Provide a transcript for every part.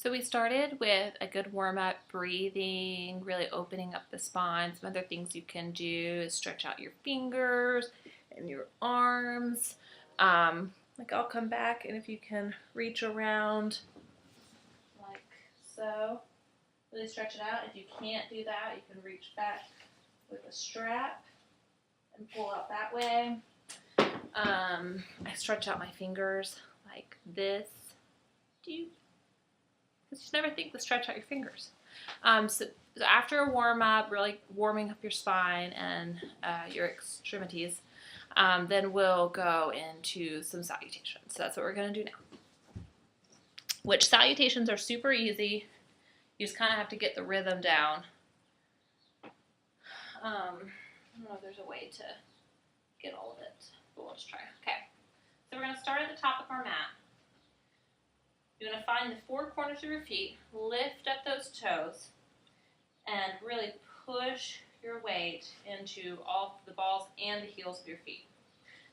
So we started with a good warm-up, breathing, really opening up the spine. Some other things you can do is stretch out your fingers and your arms. Like I'll come back, and if you can reach around like so, really stretch it out. If you can't do that, you can reach back with a strap and pull out that way. I stretch out my fingers like this. Because you never think to stretch out your fingers. So after a warm up, really warming up your spine and your extremities, then we'll go into some salutations. So that's what we're going to do now. Which salutations are super easy. You just kind of have to get the rhythm down. I don't know if there's a way to get all of it, but we'll just try. Okay, so we're going to start at the top of our mat. You're going to find the four corners of your feet, lift up those toes, and really push your weight into all the balls and the heels of your feet.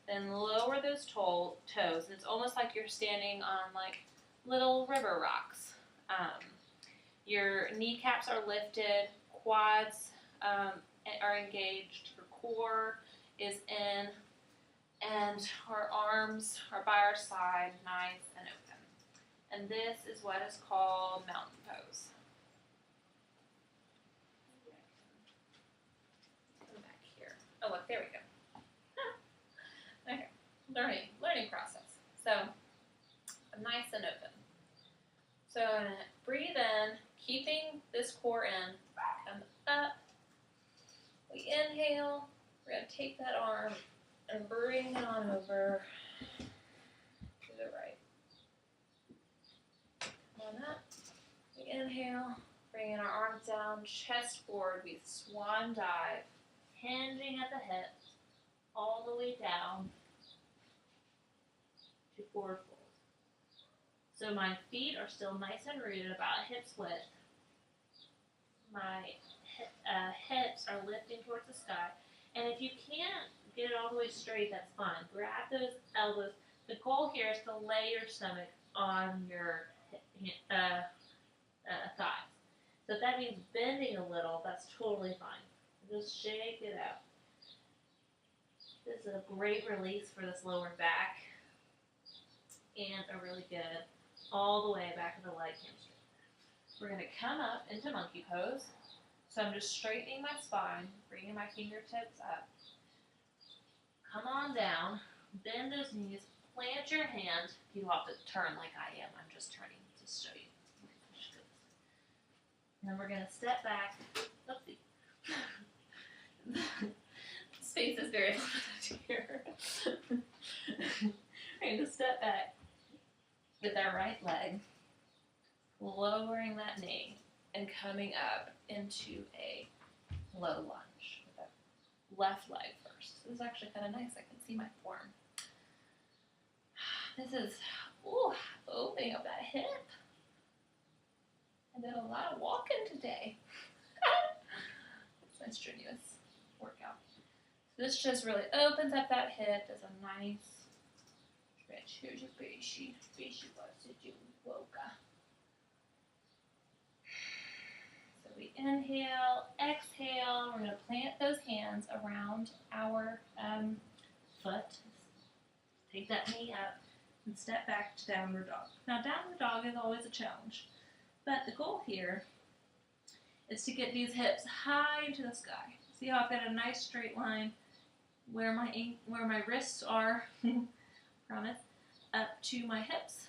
Then lower those toes, and it's almost like you're standing on like little river rocks. Your kneecaps are lifted, quads are engaged, your core is in, and our arms are by our side, nice and open. And this is what is called mountain pose. Come back here. Oh, look, there we go. Okay, learning process. So, I'm nice and open. So, I'm going to breathe in, keeping this core in, come up. We inhale, we're going to take that arm and bring it on over to the right. On up, we inhale, bringing our arms down, chest forward, we swan dive, hinging at the hips, all the way down to forward fold. So my feet are still nice and rooted, about hips width. My hips are lifting towards the sky. And if you can't get it all the way straight, that's fine. Grab those elbows. The goal here is to lay your stomach on your thighs. So if that means bending a little, that's totally fine. Just shake it out. This is a great release for this lower back and a really good all the way back of the leg hamstring. We're going to come up into monkey pose. So I'm just straightening my spine, bringing my fingertips up. Come on down, bend those knees, plant your hand. You don't have to turn like I am. I'm just turning to show you. And then we're going to step back. Oopsie. Space is very limited here. We're going to step back with our right leg, lowering that knee, and coming up into a low lunge with that left leg first. This is actually kind of nice. I can see my form. This is opening up that hip. I did a lot of walking today. It's my strenuous workout. So this just really opens up that hip. Does a nice stretch. Here's your Beishi wants to do yoga. So we inhale, exhale. We're going to plant those hands around our foot. Take that knee up and step back to downward dog. Now downward dog is always a challenge, but the goal here is to get these hips high into the sky. See how I've got a nice straight line where my wrists are, promise, up to my hips.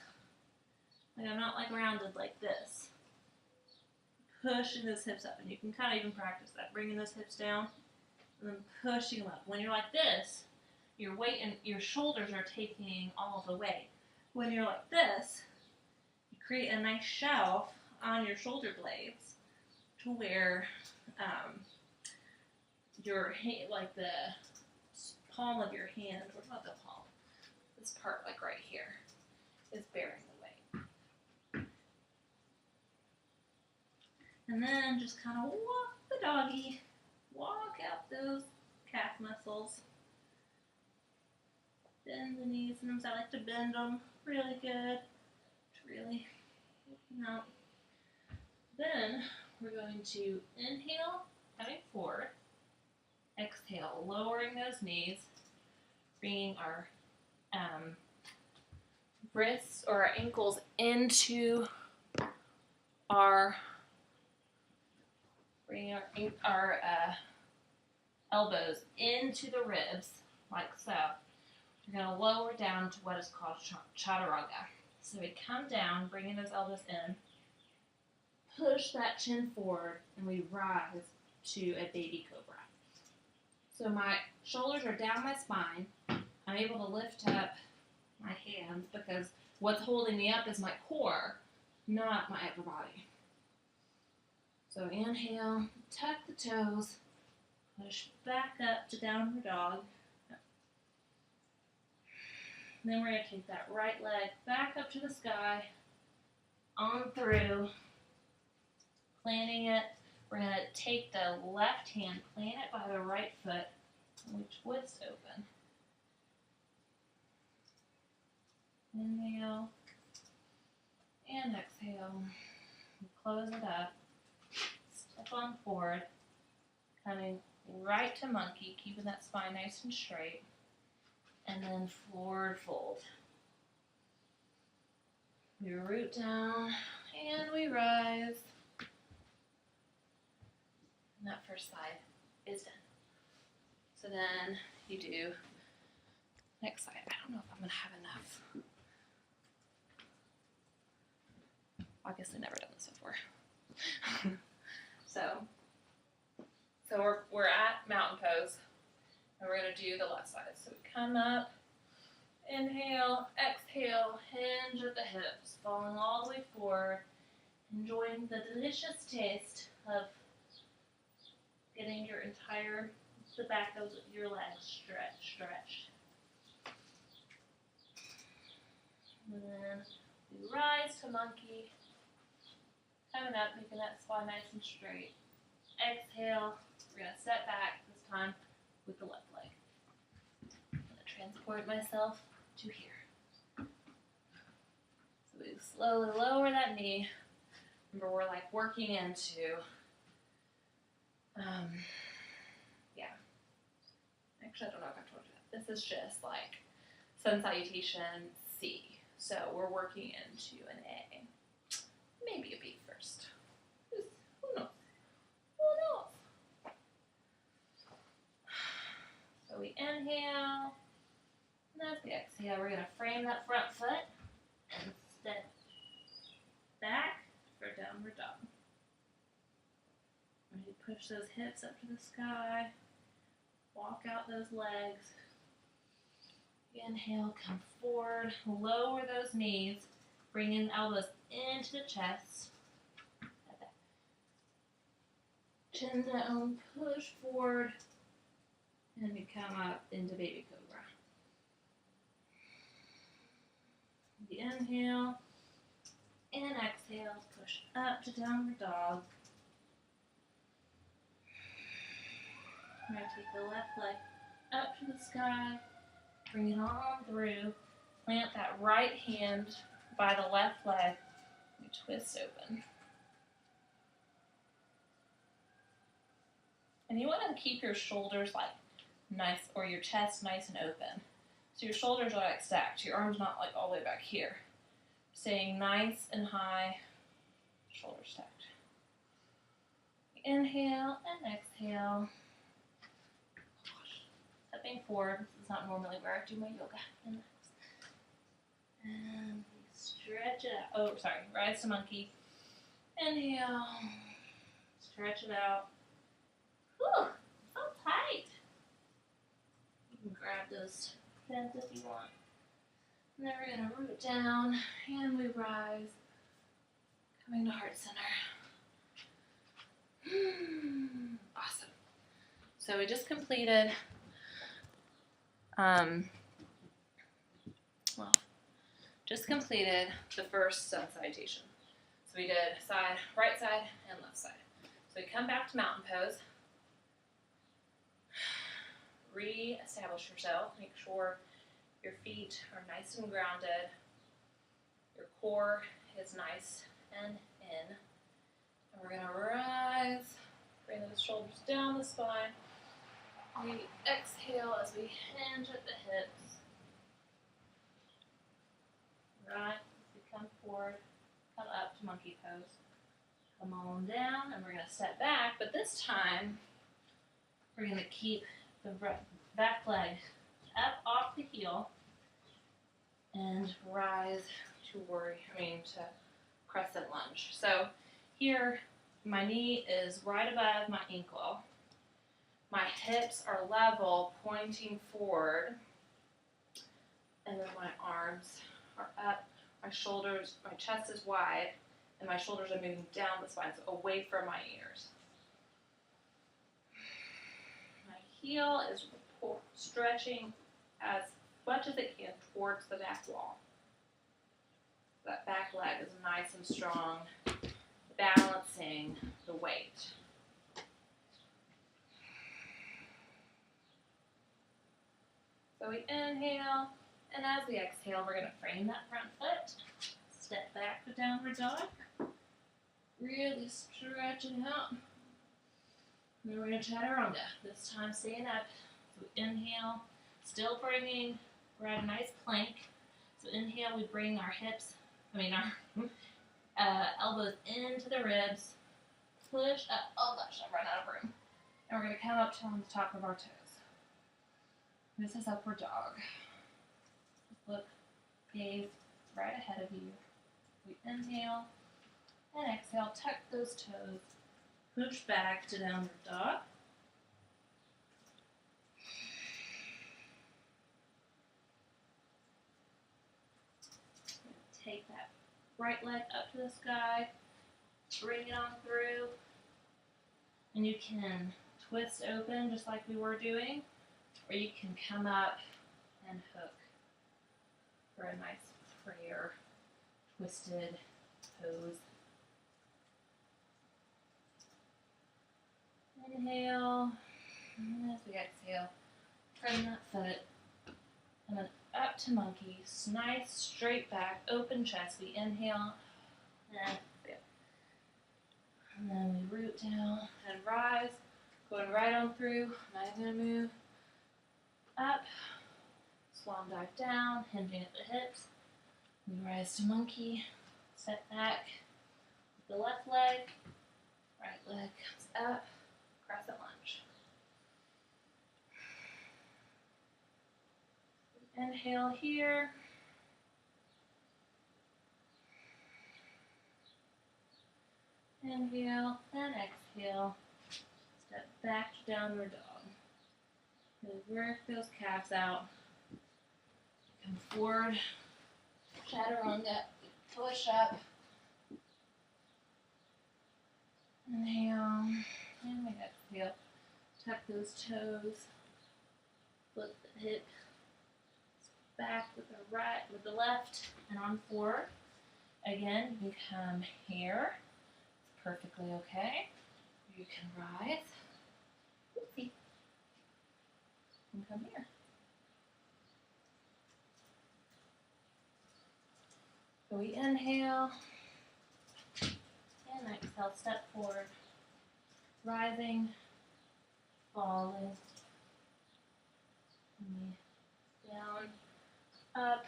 Like I'm not like rounded like this. Pushing those hips up, and you can kind of even practice that, bringing those hips down and then pushing them up. When you're like this, your weight and your shoulders are taking all the weight. When you're like this, you create a nice shelf on your shoulder blades to where your hand, like the palm of your hand, or not the palm, this part like right here, is bearing the weight. And then just kind of walk the doggy, walk out those calf muscles. Bend the knees, sometimes I like to bend them really good to really, Then we're going to inhale, coming forward. Exhale, lowering those knees, bringing our wrists or our ankles into bringing our elbows into the ribs, like so. We're going to lower down to what is called chaturanga. So we come down, bringing those elbows in, push that chin forward, and we rise to a baby cobra. So my shoulders are down my spine. I'm able to lift up my hands because what's holding me up is my core, not my upper body. So inhale, tuck the toes, push back up to downward dog. And then we're going to take that right leg back up to the sky, on through, planting it. We're going to take the left hand, plant it by the right foot, and we twist open. Inhale and exhale. Close it up. Step on forward, coming right to monkey, keeping that spine nice and straight, and then forward fold. We root down and we rise. And that first side is done. So then you do next side. I don't know if I'm going to have enough. Obviously never done this before. So we're at mountain pose, and we're going to do the left side. So we come up, inhale, exhale, hinge at the hips, falling all the way forward, enjoying the delicious taste of getting the back of your legs stretched. And then we rise to monkey, coming up, making that spine nice and straight. Exhale, we're going to step back, this time with the left leg. I'm going to transport myself to here. So we slowly lower that knee. Remember, we're like working into, actually I don't know if I told you that. This is just like sun salutation C. So we're working into an A. Maybe a B first. Who knows? Who knows? So we inhale, and as we exhale, we're going to frame that front foot and step back for downward dog. And you push those hips up to the sky, walk out those legs. Inhale, come forward, lower those knees, bring in elbows into the chest. Chin down, push forward, and we come up into baby cobra. We inhale and exhale, push up to downward dog. We're going to take the left leg up to the sky, bring it on through, plant that right hand by the left leg, we twist open. And you want to keep your shoulders like nice, or your chest nice and open. So your shoulders are like stacked, your arms not like all the way back here. Staying nice and high, shoulders stacked. Inhale and exhale. Stepping forward, this is not normally where I do my yoga. And we stretch it out. Oh, sorry, rise to monkey. Inhale, stretch it out. Whew, so tight. You can grab those pins if you want. And then we're going to root down, and we rise, coming to heart center. Awesome. So we just completed, the first sun salutation. So we did right side and left side. So we come back to mountain pose. Re-establish yourself. Make sure your feet are nice and grounded. Your core is nice and in. And We're going to rise, bring those shoulders down the spine. We exhale as we hinge at the hips. Right, as we come forward, come up to monkey pose. Come on down, and we're going to step back, but this time we're going to keep the back leg up off the heel and rise to crescent lunge. So here, my knee is right above my ankle. My hips are level, pointing forward, and then my arms are up. My shoulders, my chest is wide, and my shoulders are moving down the spine, so away from my ears. My heel is stretching as much as it can towards the back wall. That back leg is nice and strong, balancing the weight. So we inhale, and as we exhale, we're going to frame that front foot. Step back to downward dog. Really stretch it out. And then we're going to chaturanga. This time staying up. So inhale, still bringing, we're at a nice plank. So inhale, we bring our elbows into the ribs. Push up. Oh gosh, I ran out of room. And we're going to come up to on the top of our toes. This is upward dog. Look, gaze right ahead of you. We inhale and exhale, tuck those toes, push back to downward dog. Take that right leg up to the sky, bring it on through, and you can twist open just like we were doing, or you can come up and hook for a nice prayer, twisted pose. Inhale, and as we exhale, turn that foot, and then up to monkey, nice straight back, open chest. We inhale, and exhale. And then we root down and rise, going right on through. Now I'm going to move up, swan dive down, hinging at the hips. We rise to monkey, step back with the left leg, right leg comes up, crescent lunge. Inhale here. Inhale and exhale. Step back to downward dog. Really work those calves out. Come forward. Chaturanga. Push up. Inhale. And we exhale. Tuck those toes. Flip the hip. Back with the left, and on forward. Again, you can come here. It's perfectly okay. You can rise. Oopsie. And come here. So we inhale and exhale, step forward, rising, falling, down, up,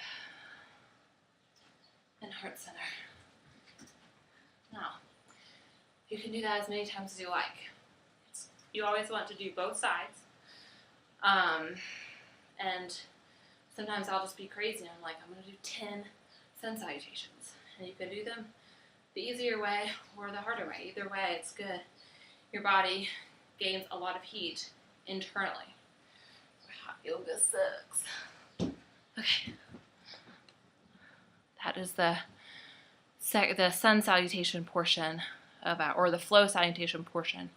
and heart center. Now, you can do that as many times as you like. You always want to do both sides. And sometimes I'll just be crazy and I'm like, I'm going to do 10 sun salutations. And you can do them the easier way or the harder way. Either way, it's good. Your body gains a lot of heat internally. Hot yoga sucks. Okay. That is the sun salutation portion of our, or the flow salutation portion